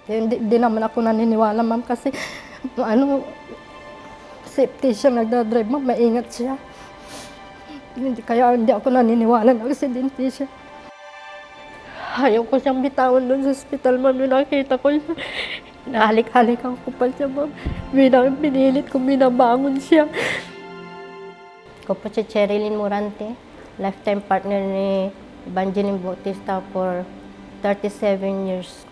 Hindi naman ako naniniwala, ma'am, kasi safety siya nagdadrive, ma'am, maingat siya. Kaya hindi ako naniniwala na aksidente siya. Ayaw ko siyang bitawan doon sa ospital, ma'am. Yung nakita ko siya, nahalik-halikan ko pa siya, ma'am. Pinilit ko, binabangon siya. Ako po si Cherilyn Morante, lifetime partner ni Evangeline Bautista for 37 years.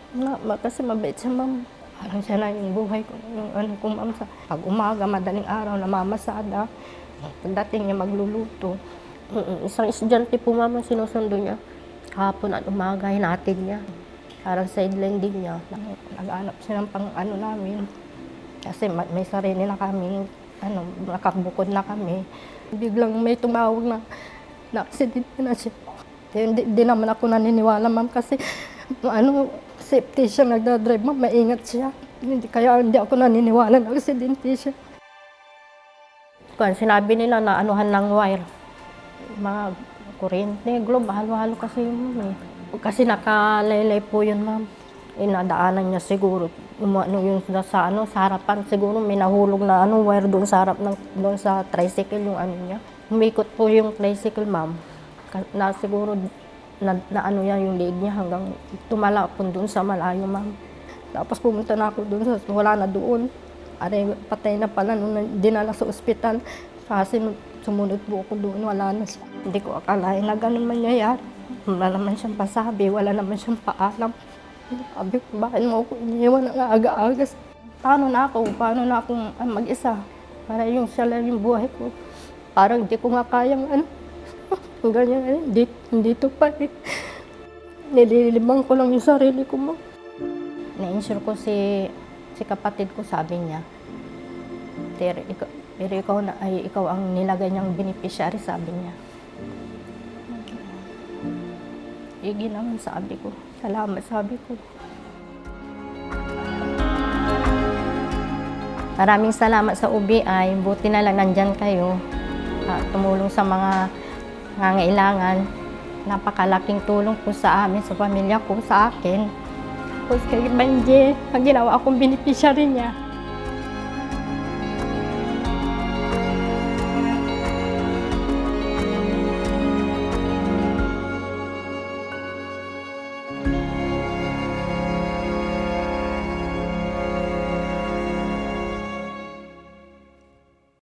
Kasi mabait siya, ma'am. Parang siya na yung buhay ko. Yung ko, ma'am, sa pag umaga, madaling araw, namamasada. Pagdating niya, magluluto. Isang estudyante po, ma'am, ang sinusundo niya. Hapon at umaga, hinatid niya. Parang sideline din niya. Nag-aanap siya ng namin. Kasi may sarili na kami, nakabukod na kami. Biglang may tumawag na aksidente na siya. Hindi naman ako naniniwala, ma'am, kasi safety siya nagdadrive, ma'am, maingat siya. Kaya hindi ako naniniwala na aksidente siya. Sinabi nila na anuhan ng wire. Mga kuryente, globe, halo-halo kasi yun, ma'am. Kasi nakalaylay po yun, ma'am. Inadaanan niya siguro. Yung sa harapan, siguro may nahulog na wire doon sa harap doon sa tricycle, yung niya. Umikot po yung tricycle, ma'am. Na siguro yung leg niya hanggang tumala po doon sa malayo, ma'am. Tapos pumunta na ako doon, wala na doon. Patay na pala nung dinala sa ospital. Kasi sumunod po ako doon, wala na siya. Hindi ko akalain na ganun mangyayari. Wala naman siyang pasabi, wala naman siyang paalam. Sabi ko, bakit mo ako iniwan ng aga-aga? Paano na akong mag-isa? Para yung siya lang yung buhay ko. Parang hindi ko nga kayang ganyan, dito pa eh. Nililibang ko lang yung sarili ko, mo. Na-insure ko si kapatid ko, sabi niya, pero ikaw ang nilagay niyang beneficiary, sabi niya. Igi naman, sabi ko. Salamat, sabi ko. Maraming salamat sa UBI. Buti na lang nandyan kayo. Tumulong sa mga nangangailangan. Napakalaking tulong po sa amin, sa pamilya ko, sa akin. Tapos kay Banje, ang ginawa akong beneficiary niya.